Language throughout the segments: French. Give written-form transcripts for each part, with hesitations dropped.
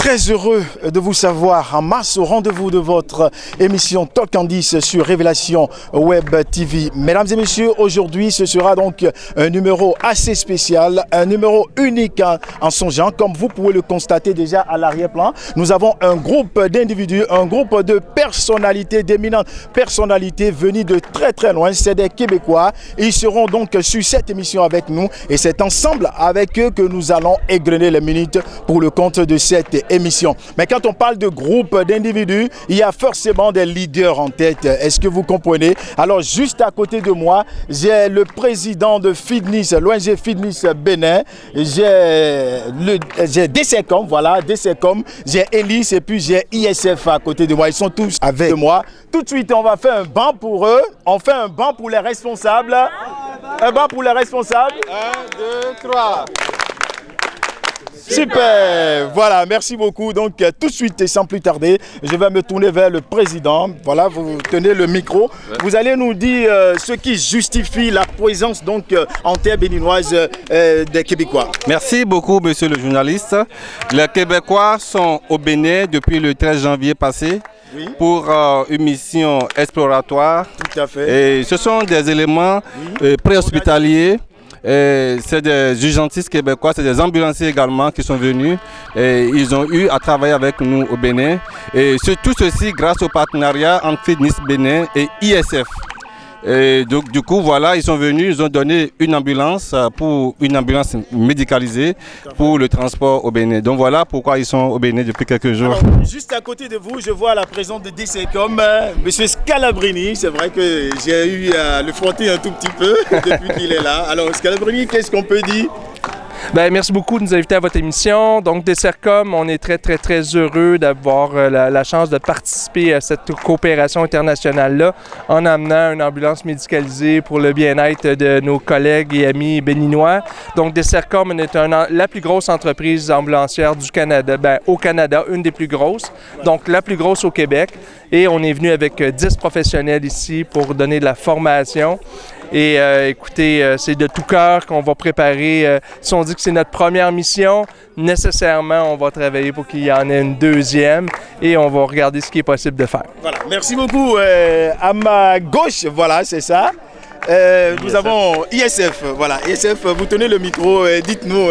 Très heureux de vous savoir en masse au rendez-vous de votre émission Talk and 10 sur Révélation Web TV. Mesdames et messieurs, aujourd'hui ce sera donc un numéro assez spécial, un numéro unique en son genre. Comme vous pouvez le constater déjà à l'arrière-plan, nous avons un groupe d'individus, un groupe de personnalités, d'éminentes personnalités venues de très très loin. C'est des Québécois. Ils seront donc sur cette émission avec nous et c'est ensemble avec eux que nous allons égrener les minutes pour le compte de cette émission. Mais quand on parle de groupe d'individus, il y a forcément des leaders en tête. Est-ce que vous comprenez? Alors juste à côté de moi, j'ai le président de Fitness, l'ONG Fitness Bénin. J'ai DCCOM, voilà, DCCOM. J'ai Elis et puis j'ai ISF à côté de moi. Ils sont tous avec moi. Tout de suite, on va faire un banc pour eux. On fait un banc pour les responsables. Un banc pour les responsables. 1, 2, 3. Super, voilà, merci beaucoup. Donc tout de suite et sans plus tarder, je vais me tourner vers le président. Voilà, vous tenez le micro. Vous allez nous dire ce qui justifie la présence donc en terre béninoise des Québécois. Merci beaucoup, monsieur le journaliste. Les Québécois sont au Bénin depuis le 13 janvier passé. Oui. Pour une mission exploratoire. Tout à fait. Et ce sont des éléments préhospitaliers. C'est des urgentistes québécois, c'est des ambulanciers également qui sont venus et ils ont eu à travailler avec nous au Bénin. Et tout ceci grâce au partenariat entre Fitness Bénin et ISF. Et donc, du coup, voilà, ils sont venus, ils ont donné une ambulance médicalisée pour le transport au Bénin. Donc voilà pourquoi ils sont au Bénin depuis quelques jours. Alors, juste à côté de vous, je vois la présence de DCCOM, monsieur Scalabrini. C'est vrai que j'ai eu à le frotter un tout petit peu depuis qu'il est là. Alors Scalabrini, qu'est-ce qu'on peut dire? Bien, merci beaucoup de nous inviter à votre émission. Donc, DCCOM, on est très heureux d'avoir la chance de participer à cette coopération internationale-là en amenant une ambulance médicalisée pour le bien-être de nos collègues et amis béninois. Donc, DCCOM est la plus grosse entreprise ambulancière du Canada, au Canada, une des plus grosses, donc la plus grosse au Québec. Et on est venu avec 10 professionnels ici pour donner de la formation. Et écoutez, c'est de tout cœur qu'on va préparer. Si on dit que c'est notre première mission, nécessairement, on va travailler pour qu'il y en ait une deuxième et on va regarder ce qui est possible de faire. Voilà, merci beaucoup. À ma gauche, voilà, c'est ça. Nous avons ISF, voilà. ISF, vous tenez le micro, dites-nous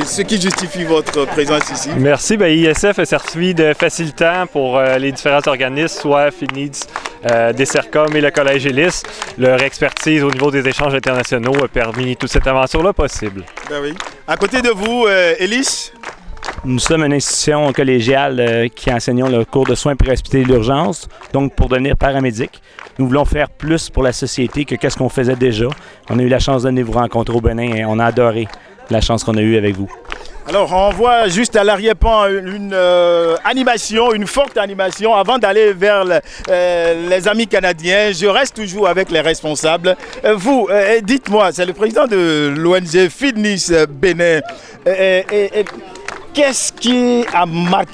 ce qui justifie votre présence ici. Merci, ISF a servi de facilitant pour les différents organismes, soit Fitness, DCCOM et le Collège Elis. Leur expertise au niveau des échanges internationaux a permis toute cette aventure-là possible. Ben oui. À côté de vous, Elis? Nous sommes une institution collégiale qui enseignons le cours de soins préhospitaliers d'urgence, donc pour devenir paramédic. Nous voulons faire plus pour la société que qu'est-ce qu'on faisait déjà. On a eu la chance de venir vous rencontrer au Bénin et on a adoré la chance qu'on a eue avec vous. Alors, on voit juste à l'arrière-plan une animation, une forte animation. Avant d'aller vers les amis canadiens, je reste toujours avec les responsables. Vous, dites-moi, c'est le président de l'ONG Fitness Bénin. Qu'est-ce qui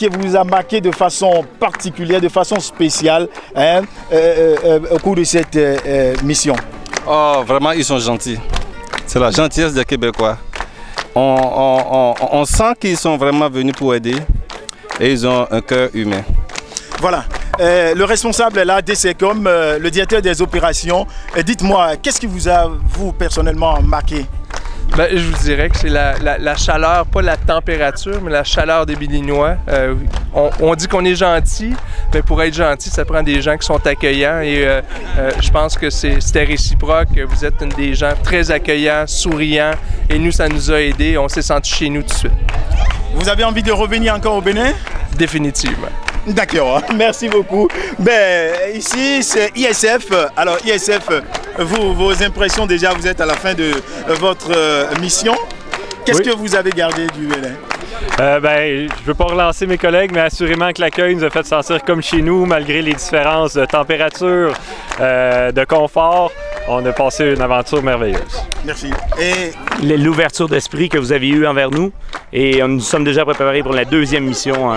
vous a marqué de façon particulière, de façon spéciale au cours de cette mission? Oh, vraiment, ils sont gentils. C'est la gentillesse des Québécois. On sent qu'ils sont vraiment venus pour aider et ils ont un cœur humain. Voilà. Le responsable est là, DCCOM, le directeur des opérations. Dites-moi, qu'est-ce qui vous a, vous, personnellement, marqué? Je vous dirais que c'est la chaleur, pas la température, mais la chaleur des Béninois. On dit qu'on est gentil, mais pour être gentil, ça prend des gens qui sont accueillants et je pense que c'était réciproque. Vous êtes des gens très accueillants, souriants et nous, ça nous a aidés. On s'est sentis chez nous tout de suite. Vous avez envie de revenir encore au Bénin? Définitivement. D'accord, merci beaucoup. Ici, c'est ISF. Alors, ISF, vos impressions déjà, vous êtes à la fin de votre mission. Qu'est-ce que vous avez gardé du Bénin? Je ne veux pas relancer mes collègues, mais assurément que l'accueil nous a fait sentir comme chez nous, malgré les différences de température, de confort. On a passé une aventure merveilleuse. Merci. Et l'ouverture d'esprit que vous avez eue envers nous, et nous sommes déjà préparés pour la deuxième mission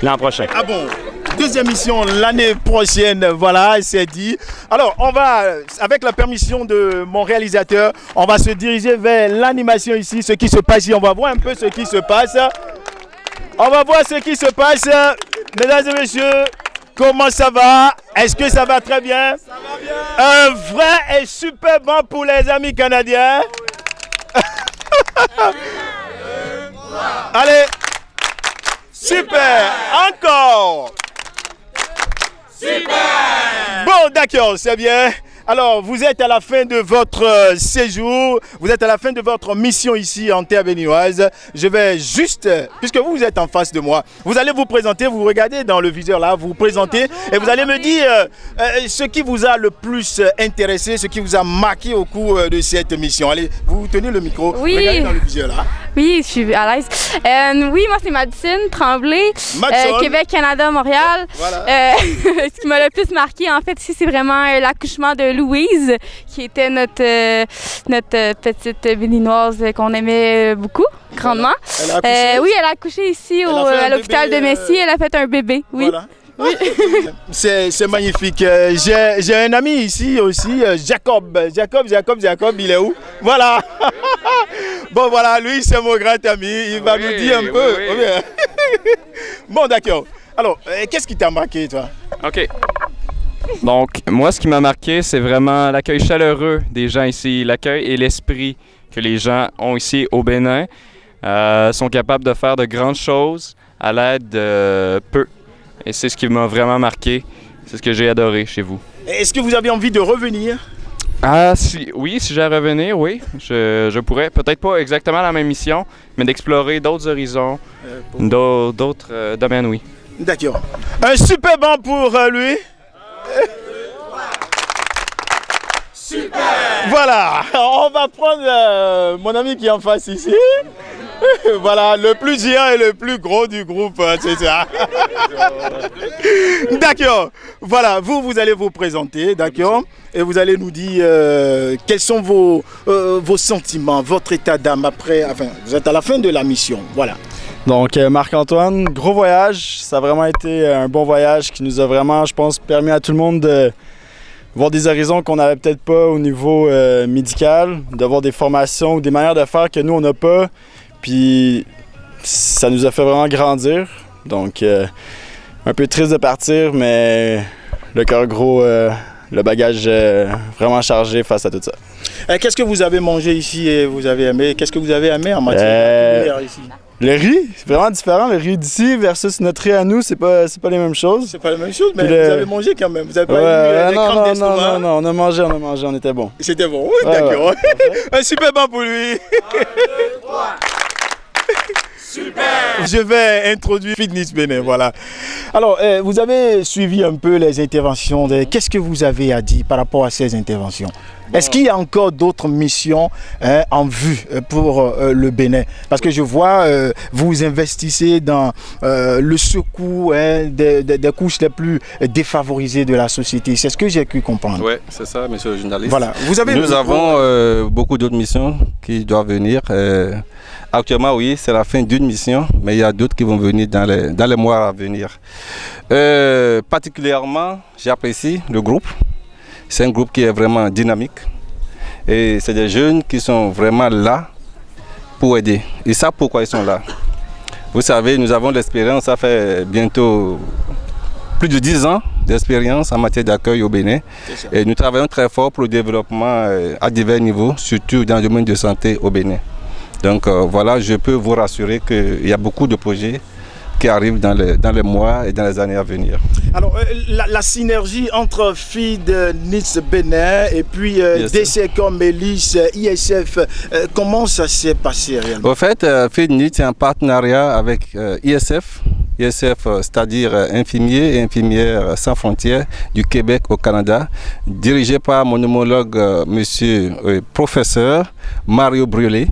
l'an prochain. Ah bon? Deuxième mission l'année prochaine, voilà, c'est dit. Alors, on va, avec la permission de mon réalisateur, on va se diriger vers l'animation ici, ce qui se passe ici. On va voir un peu ce qui se passe. On va voir ce qui se passe. Mesdames et messieurs, comment ça va? Est-ce que ça va très bien? Ça va bien. Un vrai et super bon pour les amis canadiens. Allez. Super. Encore. Super. Bon, d'accord, c'est bien. Alors, vous êtes à la fin de votre séjour, vous êtes à la fin de votre mission ici en terre béninoise. Je vais juste, puisque vous êtes en face de moi, vous allez vous présenter, vous regardez dans le viseur là, vous vous présentez et vous allez me dire ce qui vous a le plus intéressé, ce qui vous a marqué au cours de cette mission. Allez, vous tenez le micro, regardez dans le viseur là. Oui, je suis à l'aise. Oui, moi c'est Madison Tremblay, Québec, Canada, Montréal. Voilà. Ce qui m'a le plus marqué en fait ici, c'est vraiment l'accouchement de Louise, qui était notre petite béninoise qu'on aimait beaucoup, grandement. Oui, elle a accouché ici à l'hôpital de Messie. Elle a fait un bébé, oui. Voilà. Oui. C'est magnifique. J'ai un ami ici aussi, Jacob, il est où? Voilà. Bon, voilà, lui, c'est mon grand ami. Il va nous dire un peu. Oui. Bon, d'accord. Alors, qu'est-ce qui t'a marqué, toi? OK. Donc, moi, ce qui m'a marqué, c'est vraiment l'accueil chaleureux des gens ici, l'accueil et l'esprit que les gens ont ici au Bénin. Sont capables de faire de grandes choses à l'aide de peu. Et c'est ce qui m'a vraiment marqué. C'est ce que j'ai adoré chez vous. Est-ce que vous avez envie de revenir? Oui, si j'ai à revenir, oui. Je pourrais. Peut-être pas exactement la même mission, mais d'explorer d'autres horizons, d'autres domaines, oui. D'accord. Un super banc pour lui. Super. Voilà, on va prendre mon ami qui est en face ici. Voilà, le plus géant et le plus gros du groupe, c'est ça. D'accord. Voilà, vous allez vous présenter, d'accord, et vous allez nous dire quels sont vos sentiments, votre état d'âme après. Enfin, vous êtes à la fin de la mission, voilà. Donc, Marc-Antoine, gros voyage. Ça a vraiment été un bon voyage qui nous a vraiment, je pense, permis à tout le monde de voir des horizons qu'on n'avait peut-être pas au niveau médical, d'avoir des formations ou des manières de faire que nous, on n'a pas. Puis, ça nous a fait vraiment grandir. Donc, un peu triste de partir, mais le cœur gros, le bagage vraiment chargé face à tout ça. Qu'est-ce que vous avez mangé ici et vous avez aimé? Qu'est-ce que vous avez aimé en matière ici? Le riz, c'est vraiment différent. Le riz d'ici versus notre riz à nous, c'est pas les mêmes choses. C'est pas la même chose, mais vous avez mangé quand même. Vous avez pas eu les crampes d'estomac? Non, on a mangé, on était bon. C'était bon, oui, d'accord. Un super bon pour lui. 1, 2, 3. Super. Je vais introduire Fitness Bénin, voilà. Alors, vous avez suivi un peu les interventions. Qu'est-ce que vous avez à dire par rapport à ces interventions? Est-ce qu'il y a encore d'autres missions en vue pour le Bénin? Parce que je vois, vous investissez dans le secours des couches les plus défavorisées de la société. C'est ce que j'ai pu comprendre. Oui, c'est ça, monsieur le journaliste. Voilà. Nous avons beaucoup d'autres missions qui doivent venir. Actuellement, oui, c'est la fin d'une mission, mais il y a d'autres qui vont venir dans les mois à venir. Particulièrement, j'apprécie le groupe. C'est un groupe qui est vraiment dynamique et c'est des jeunes qui sont vraiment là pour aider. Ils savent pourquoi ils sont là. Vous savez, nous avons l'expérience, ça fait bientôt plus de 10 ans d'expérience en matière d'accueil au Bénin. Et nous travaillons très fort pour le développement à divers niveaux, surtout dans le domaine de santé au Bénin. Donc voilà, je peux vous rassurer qu'il y a beaucoup de projets qui arrivent dans les mois et dans les années à venir. Alors, la synergie entre Fitness Bénin et puis DCCOM, Elis, ISF, comment ça s'est passé réellement? Au fait, Fitness est en partenariat avec ISF, c'est-à-dire infirmiers et infirmières sans frontières du Québec au Canada, dirigé par mon homologue, monsieur professeur Mario Brûlé.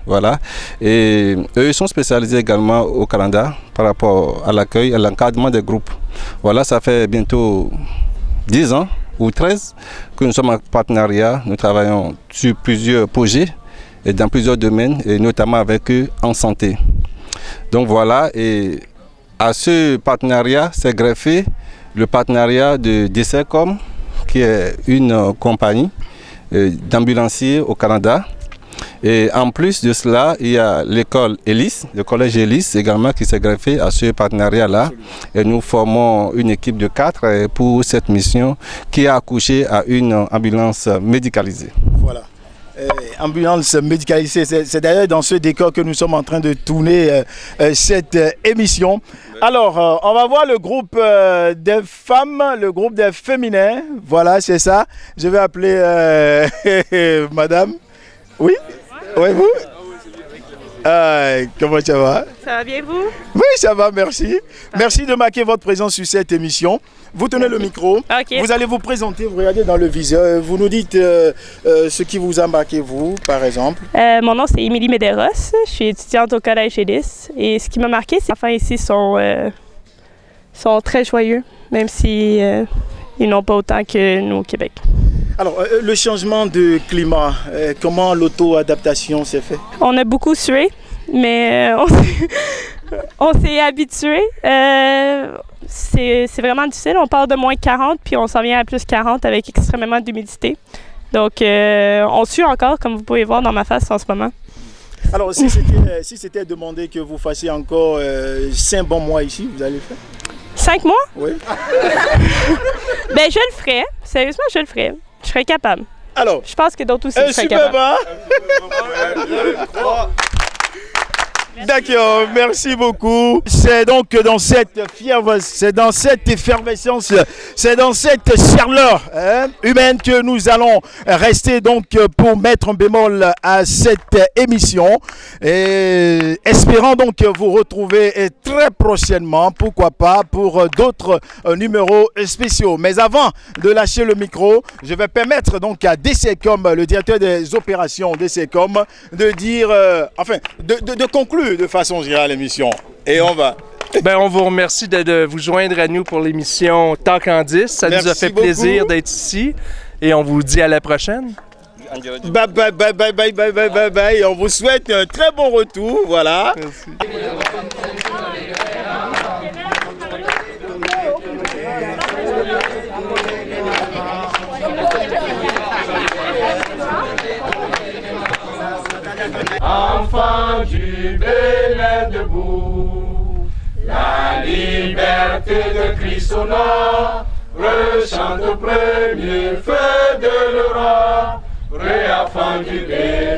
Voilà. Et eux sont spécialisés également au Canada par rapport à l'accueil et à l'encadrement des groupes. Voilà, ça fait bientôt 10 ans ou 13 que nous sommes en partenariat. Nous travaillons sur plusieurs projets et dans plusieurs domaines, et notamment avec eux en santé. Donc voilà, et à ce partenariat s'est greffé le partenariat de DCCOM, qui est une compagnie d'ambulanciers au Canada. Et en plus de cela, il y a l'école Elis, le collège Elis également qui s'est greffé à ce partenariat-là. Et nous formons une équipe de 4 pour cette mission qui a accouché à une ambulance médicalisée. Voilà. Ambulance médicalisée, c'est d'ailleurs dans ce décor que nous sommes en train de tourner cette émission. Alors, on va voir le groupe des femmes, le groupe des féminins. Voilà, c'est ça. Je vais appeler madame. Oui? Oui, vous? Comment ça va? Ça va bien, vous? Oui, ça va, merci. Merci de marquer votre présence sur cette émission. Vous tenez le micro, okay. Vous allez vous présenter, vous regardez dans le viseur, vous nous dites ce qui vous a marqué, vous, par exemple. Mon nom, c'est Émilie Medeiros, je suis étudiante au collège Elis. Et ce qui m'a marqué, c'est que les enfants ici sont très joyeux, même si ils n'ont pas autant que nous au Québec. Alors, le changement de climat, comment l'auto-adaptation s'est fait? On a beaucoup sué, mais on s'est habitué. C'est vraiment difficile. On part de moins 40, puis on s'en vient à plus 40 avec extrêmement d'humidité. Donc, on sue encore, comme vous pouvez voir dans ma face en ce moment. Alors, si c'était demandé que vous fassiez encore 5 bons mois ici, vous allez le faire? 5 mois? Oui. Ben, je le ferais. Sérieusement, je le ferais. Je serais capable. Alors, je pense que d'autres aussi seraient capables. D'accord, merci beaucoup. C'est donc dans cette fièvre, c'est dans cette effervescence, c'est dans cette chaleur humaine que nous allons rester donc pour mettre un bémol à cette émission. Et espérant donc vous retrouver très prochainement, pourquoi pas, pour d'autres numéros spéciaux. Mais avant de lâcher le micro, je vais permettre donc à DCCOM, le directeur des opérations DCCOM, de dire, de conclure de façon générale l'émission. Et on va. Ben, on vous remercie de vous joindre à nous pour l'émission Talk en 10. Ça nous a fait plaisir d'être ici. Et on vous dit à la prochaine. Bye bye bye bye bye bye bye bye bye. On vous souhaite un très bon retour. Voilà. Merci. Enfants du Bénin debout, la liberté de Christ au nord, rechante au premier feu de l'aurore, réenfants du Bénin.